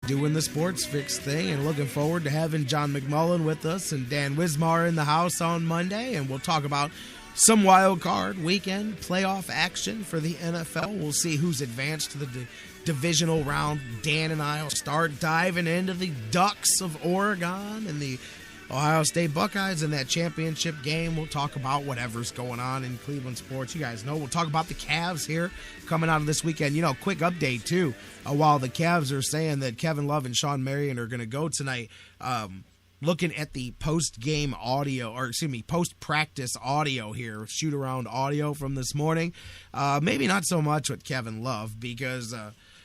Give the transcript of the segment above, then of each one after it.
doing the Sports Fix thing and looking forward to having John McMullen with us and Dan Wismar in the house on Monday. And we'll talk about some wild card weekend playoff action for the NFL. We'll see who's advanced to the divisional round. Dan and I will start diving into the Ducks of Oregon and the Ohio State Buckeyes in that championship game. We'll talk about whatever's going on in Cleveland sports. You guys know we'll talk about the Cavs here coming out of this weekend. You know, quick update, too. While the Cavs are saying that Kevin Love and Sean Marion are going to go tonight, looking at the post-game audio, or excuse me, post-practice audio here, shoot-around audio from this morning, maybe not so much with Kevin Love because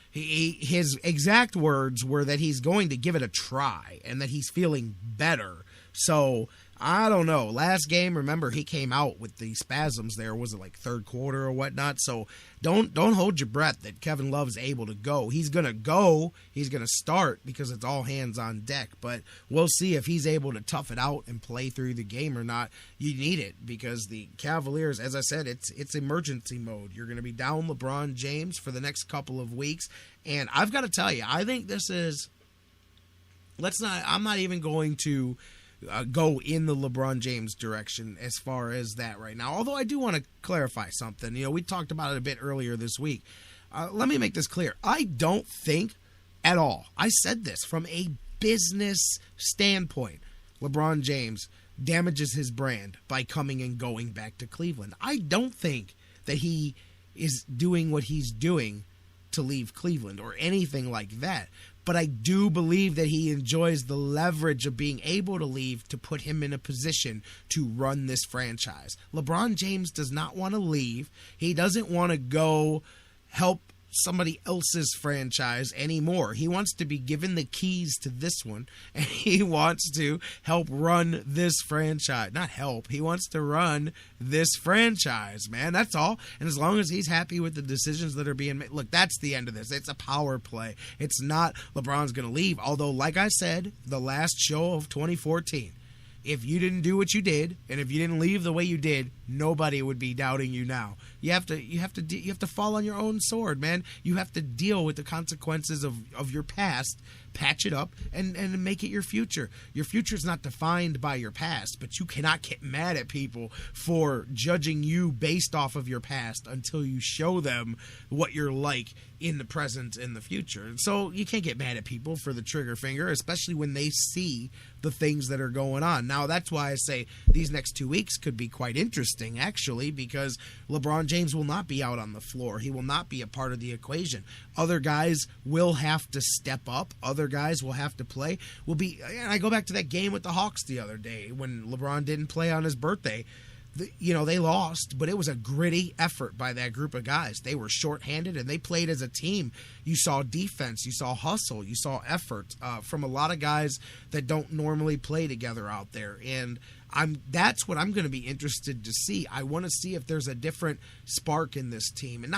his exact words were that he's going to give it a try and that he's feeling better. So, I don't know. Last game, remember, he came out with the spasms there. Was it like third quarter or whatnot? So, don't hold your breath that Kevin Love's able to go. He's going to go. He's going to start because it's all hands on deck. But we'll see if he's able to tough it out and play through the game or not. You need it because the Cavaliers, as I said, it's emergency mode. You're going to be down LeBron James for the next couple of weeks. And I've got to tell you, I think this is, I'm not even going to go in the LeBron James direction as far as that right now. Although I do want to clarify something. You know, we talked about it a bit earlier this week. Let me make this clear. I don't think at all, I said this from a business standpoint, LeBron James damages his brand by coming and going back to Cleveland. I don't think that he is doing what he's doing to leave Cleveland or anything like that. But I do believe that he enjoys the leverage of being able to leave to put him in a position to run this franchise. LeBron James does not want to leave. He doesn't want to go help somebody else's franchise anymore. He wants to be given the keys to this one, and he wants to help run this franchise. Not help. He wants to run this franchise, man. That's all. And as long as he's happy with the decisions that are being made, look, that's the end of this. It's a power play. It's not LeBron's going to leave. Although, like I said, the last show of 2014, if you didn't do what you did, and if you didn't leave the way you did, nobody would be doubting you now. You have to fall on your own sword, man. You have to deal with the consequences of your past, patch it up, and make it your future. Your future is not defined by your past, but you cannot get mad at people for judging you based off of your past until you show them what you're like in the present and the future. And so you can't get mad at people for the trigger finger, especially when they see the things that are going on. Now, that's why I say these next 2 weeks could be quite interesting, actually, because LeBron James will not be out on the floor. He will not be a part of the equation. Other guys will have to step up. Other guys will have to play. And I go back to that game with the Hawks the other day when LeBron didn't play on his birthday. They lost, but it was a gritty effort by that group of guys. They were shorthanded, and they played as a team. You saw defense, you saw hustle, you saw effort from a lot of guys that don't normally play together out there. And that's what I'm going to be interested to see. I want to see if there's a different spark in this team. And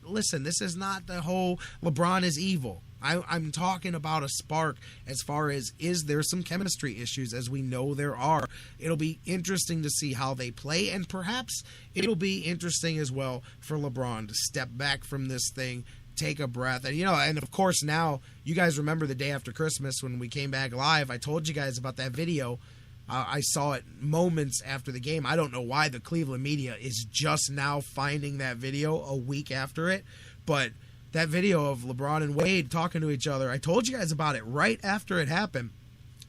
listen, this is not the whole LeBron is evil. I'm talking about a spark as far as, is there some chemistry issues, as we know there are. It'll be interesting to see how they play, and perhaps it'll be interesting as well for LeBron to step back from this thing, take a breath. And of course now, you guys remember the day after Christmas when we came back live, I told you guys about that video. I saw it moments after the game. I don't know why the Cleveland media is just now finding that video a week after it, but that video of LeBron and Wade talking to each other, I told you guys about it right after it happened.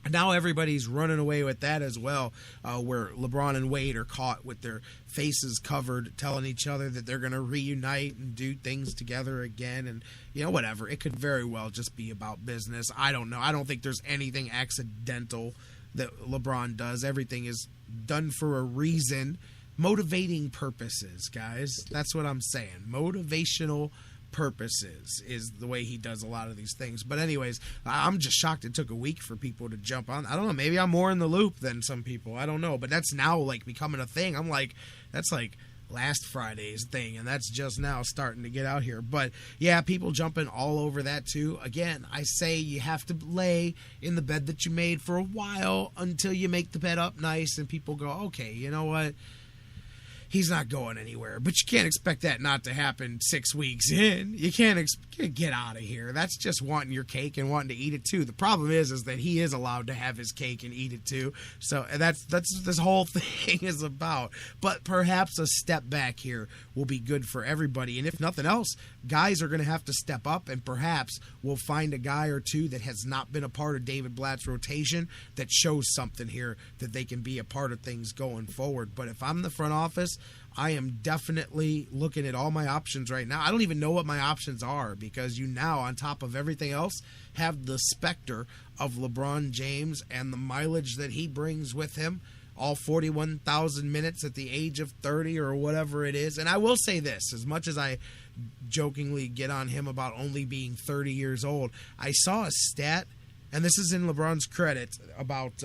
And now everybody's running away with that as well, where LeBron and Wade are caught with their faces covered, telling each other that they're going to reunite and do things together again. And, whatever. It could very well just be about business. I don't know. I don't think there's anything accidental that LeBron does. Everything is done for a reason. Motivating purposes, guys. That's what I'm saying. Motivational purposes is the way he does a lot of these things. But anyways, I'm just shocked it took a week for people to jump on. I don't know, maybe I'm more in the loop than some people. I don't know, but that's now like becoming a thing. I'm like, that's like last Friday's thing, and that's just now starting to get out here. But yeah, people jumping all over that too. Again, I say you have to lay in the bed that you made for a while until you make the bed up nice and people go, okay, you know what? he's not going anywhere. But you can't expect that not to happen 6 weeks in. You can't get out of here. That's just wanting your cake and wanting to eat it too. The problem is that he is allowed to have his cake and eat it too. So that's this whole thing is about. But perhaps a step back here will be good for everybody. And if nothing else, guys are going to have to step up, and perhaps we'll find a guy or two that has not been a part of David Blatt's rotation that shows something here that they can be a part of things going forward. But if I'm the front office, I am definitely looking at all my options right now. I don't even know what my options are, because you now, on top of everything else, have the specter of LeBron James and the mileage that he brings with him, all 41,000 minutes at the age of 30 or whatever it is. And I will say this, as much as I jokingly get on him about only being 30 years old, I saw a stat, and this is in LeBron's credit, about,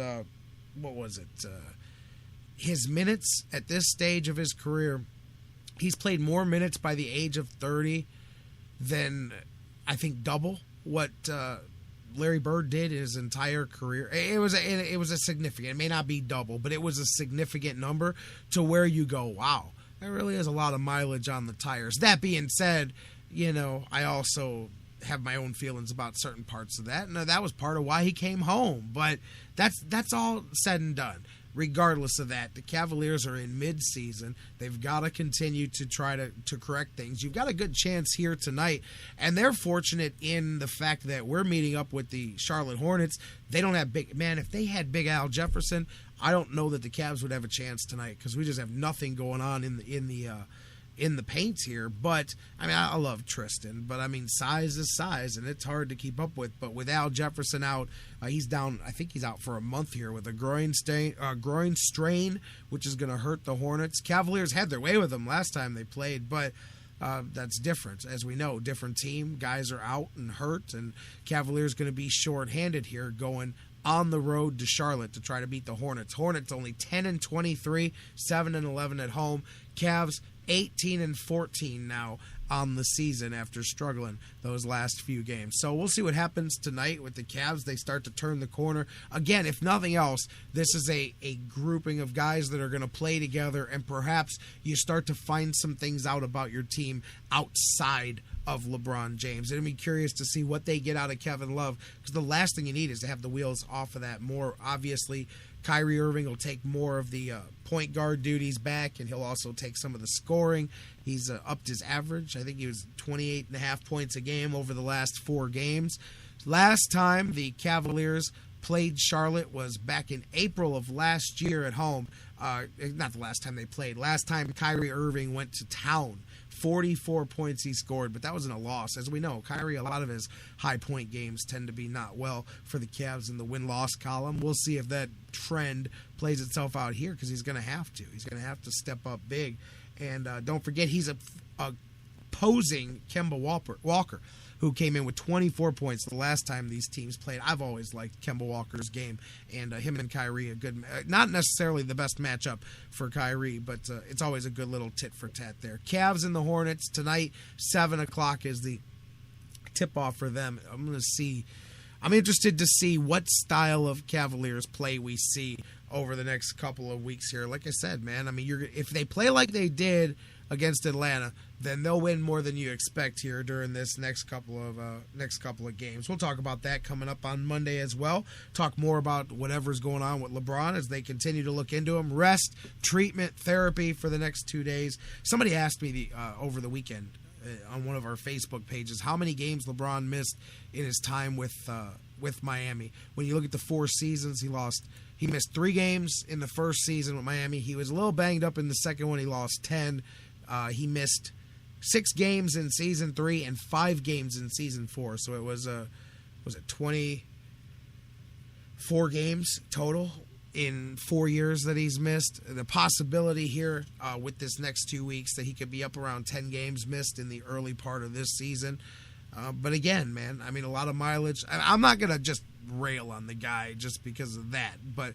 his minutes at this stage of his career. He's played more minutes by the age of 30 than, I think, double what Larry Bird did in his entire career. It was a significant, it may not be double, but it was a significant number to where you go, wow, there really is a lot of mileage on the tires. That being said, I also have my own feelings about certain parts of that, and that was part of why he came home. But that's all said and done. Regardless of that, the Cavaliers are in mid-season. They've got to continue to try to correct things. You've got a good chance here tonight, and they're fortunate in the fact that we're meeting up with the Charlotte Hornets. They don't have if they had Big Al Jefferson, I don't know that the Cavs would have a chance tonight, because we just have nothing going on in the paint here. But I love Tristan, but size is size, and it's hard to keep up with. But with Al Jefferson out, he's down. I think he's out for a month here with a groin strain, which is going to hurt the Hornets. Cavaliers had their way with them last time they played, but that's different. As we know, different team. Guys are out and hurt, and Cavaliers going to be short-handed here going on the road to Charlotte to try to beat the Hornets. Hornets only 10-23, 7-11 at home. Cavs 18-14 now on the season after struggling those last few games. So we'll see what happens tonight with the Cavs. They start to turn the corner. Again, if nothing else, this is a grouping of guys that are going to play together, and perhaps you start to find some things out about your team outside of LeBron James. And I'd be curious to see what they get out of Kevin Love, because the last thing you need is to have the wheels off of that more. Obviously, Kyrie Irving will take more of the point guard duties back, and he'll also take some of the scoring. He's upped his average. I think he was 28.5 points a game over the last 4 games. Last time the Cavaliers played Charlotte was back in April of last year at home. Not the last time they played. Last time Kyrie Irving went to town. 44 points he scored, but that wasn't a loss. As we know, Kyrie, a lot of his high-point games tend to be not well for the Cavs in the win-loss column. We'll see if that trend plays itself out here, because he's going to have to. He's going to have to step up big. And don't forget, he's opposing Kemba Walker, who came in with 24 points the last time these teams played. I've always liked Kemba Walker's game, and him and Kyrie, a good, not necessarily the best matchup for Kyrie, but it's always a good little tit-for-tat there. Cavs and the Hornets tonight, 7 o'clock is the tip-off for them. I'm interested to see what style of Cavaliers play we see over the next couple of weeks here. Like I said, man, if they play like they did against Atlanta, then they'll win more than you expect here during this next couple of games. We'll talk about that coming up on Monday as well. Talk more about whatever's going on with LeBron as they continue to look into him. Rest, treatment, therapy for the next 2 days. Somebody asked me over the weekend on one of our Facebook pages how many games LeBron missed in his time with Miami. When you look at the 4 seasons, he missed 3 games in the first season with Miami. He was a little banged up in the second one. He lost 10. He missed 6 games in season 3 and 5 games in season 4. So it was 24 games total in 4 years that he's missed. The possibility here with this next 2 weeks that he could be up around 10 games missed in the early part of this season. But again, man, a lot of mileage. I'm not going to just rail on the guy just because of that. But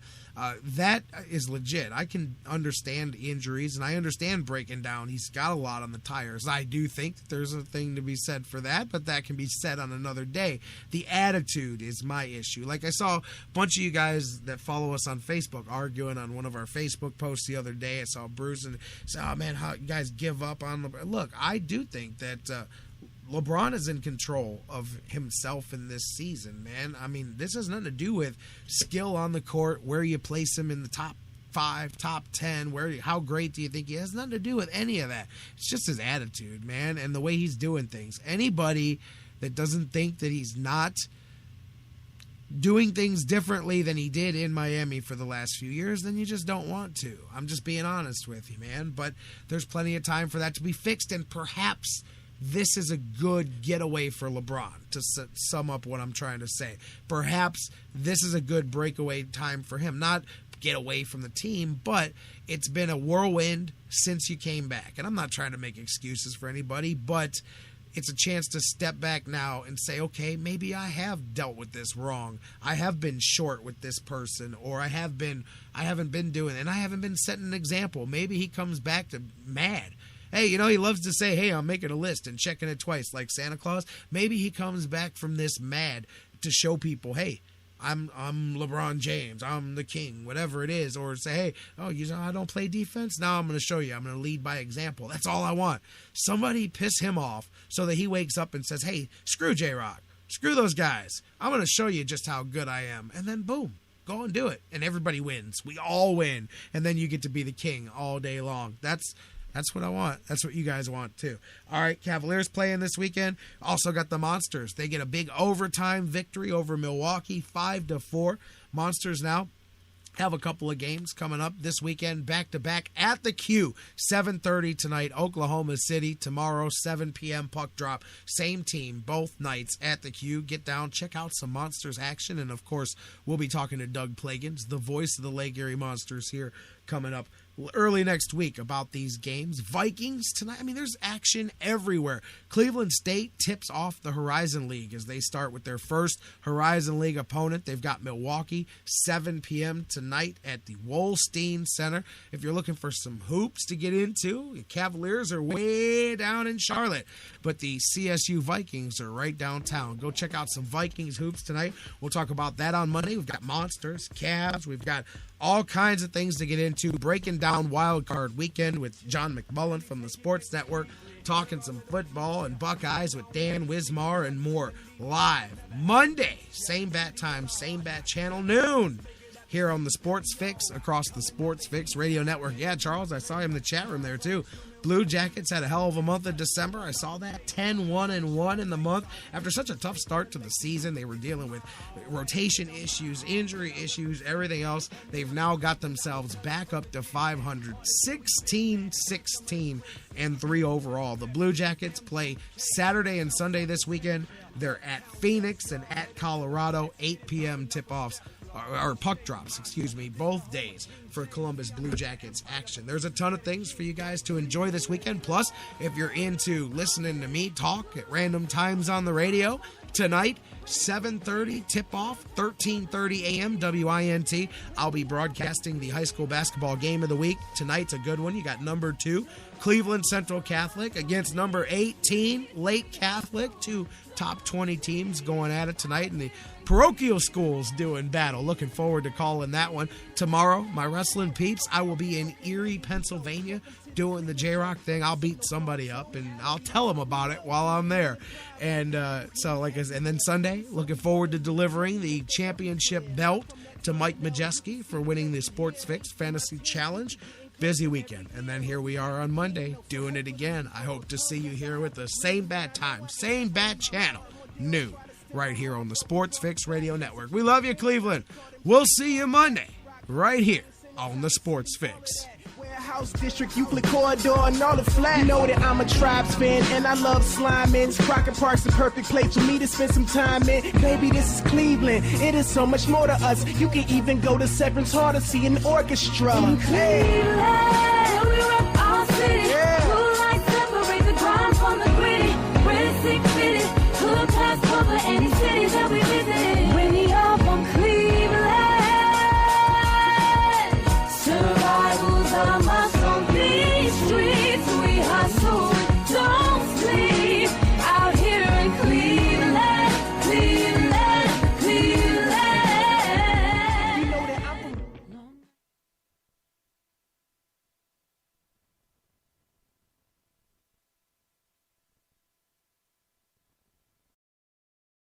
that is legit. I can understand injuries, and I understand breaking down. He's got a lot on the tires. I do think that there's a thing to be said for that, but that can be said on another day. The attitude is my issue. Like, I saw a bunch of you guys that follow us on Facebook arguing on one of our Facebook posts the other day. I saw Bruce and said, oh man, how you guys give up on LeBron. Look, I do think that LeBron is in control of himself in this season, man. I mean, this has nothing to do with skill on the court, where you place him in the top 5, top 10, how great do you think he is? It has nothing to do with any of that. It's just his attitude, man, and the way he's doing things. Anybody that doesn't think that he's not doing things differently than he did in Miami for the last few years, then you just don't want to. I'm just being honest with you, man. But there's plenty of time for that to be fixed, and perhaps this is a good getaway for LeBron, to sum up what I'm trying to say. Perhaps this is a good breakaway time for him. Not get away from the team, but it's been a whirlwind since you came back. And I'm not trying to make excuses for anybody, but it's a chance to step back now and say, okay, maybe I have dealt with this wrong. I have been short with this person, or I haven't been doing it, and I haven't been setting an example. Maybe he comes back to mad. Hey, he loves to say, hey, I'm making a list and checking it twice like Santa Claus. Maybe he comes back from this mad to show people, hey, I'm LeBron James, I'm the king, whatever it is. Or say, hey, I don't play defense? Now I'm going to show you. I'm going to lead by example. That's all I want. Somebody piss him off so that he wakes up and says, hey, screw J-Rock. Screw those guys. I'm going to show you just how good I am. And then boom. Go and do it. And everybody wins. We all win. And then you get to be the king all day long. That's what I want. That's what you guys want, too. All right, Cavaliers playing this weekend. Also got the Monsters. They get a big overtime victory over Milwaukee, 5-4. Monsters now have a couple of games coming up this weekend, back-to-back at the Q. 7:30 tonight, Oklahoma City. Tomorrow, 7 p.m. puck drop. Same team, both nights at the Q. Get down, check out some Monsters action. And, of course, we'll be talking to Doug Plagans, the voice of the Lake Erie Monsters, here coming up early next week about these games. Vikings tonight. I mean, there's action everywhere. Cleveland State tips off the Horizon League as they start with their first Horizon League opponent. They've got Milwaukee, 7 p.m. tonight at the Wolstein Center. If you're looking for some hoops to get into, the Cavaliers are way down in Charlotte, but the CSU Vikings are right downtown. Go check out some Vikings hoops tonight. We'll talk about that on Monday. We've got Monsters, Cavs. We've got all kinds of things to get into. Breaking down Wild Card Weekend with John McMullen from the Sports Network. Talking some football and Buckeyes with Dan Wismar and more. Live Monday, same bat time, same bat channel, noon. Here on the Sports Fix, across the Sports Fix Radio Network. Yeah, Charles, I saw him in the chat room there too. Blue Jackets had a hell of a month of December. I saw that 10-1-1 in the month. After such a tough start to the season, they were dealing with rotation issues, injury issues, everything else. They've now got themselves back up to 500, 16-16 and 3 overall. The Blue Jackets play Saturday and Sunday this weekend. They're at Phoenix and at Colorado, 8 p.m. tip-offs. Or puck drops, both days for Columbus Blue Jackets action. There's a ton of things for you guys to enjoy this weekend. Plus, if you're into listening to me talk at random times on the radio, tonight, 7:30 tip-off, 13:30 a.m. WINT. I'll be broadcasting the high school basketball game of the week. Tonight's a good one. You got number 2, Cleveland Central Catholic against number 18, Lake Catholic. 2 top 20 teams going at it tonight, and the parochial schools doing battle. Looking forward to calling that one. Tomorrow, my wrestling peeps, I will be in Erie, Pennsylvania, doing the J-Rock thing. I'll beat somebody up, and I'll tell them about it while I'm there. And so, like I said, and then Sunday, looking forward to delivering the championship belt to Mike Majeski for winning the Sports Fix Fantasy Challenge. Busy weekend. And then here we are on Monday doing it again. I hope to see you here with the same bat time, same bat channel, noon, right here on the Sports Fix Radio Network. We love you, Cleveland. We'll see you Monday right here on the Sports Fix. House District, Euclid Corridor, and all the flat. You know that I'm a Tribes fan, and I love sliming. Crockett Park's the perfect place for me to spend some time in. Baby, this is Cleveland. It is so much more to us. You can even go to Severance Hall to see an orchestra. In Cleveland,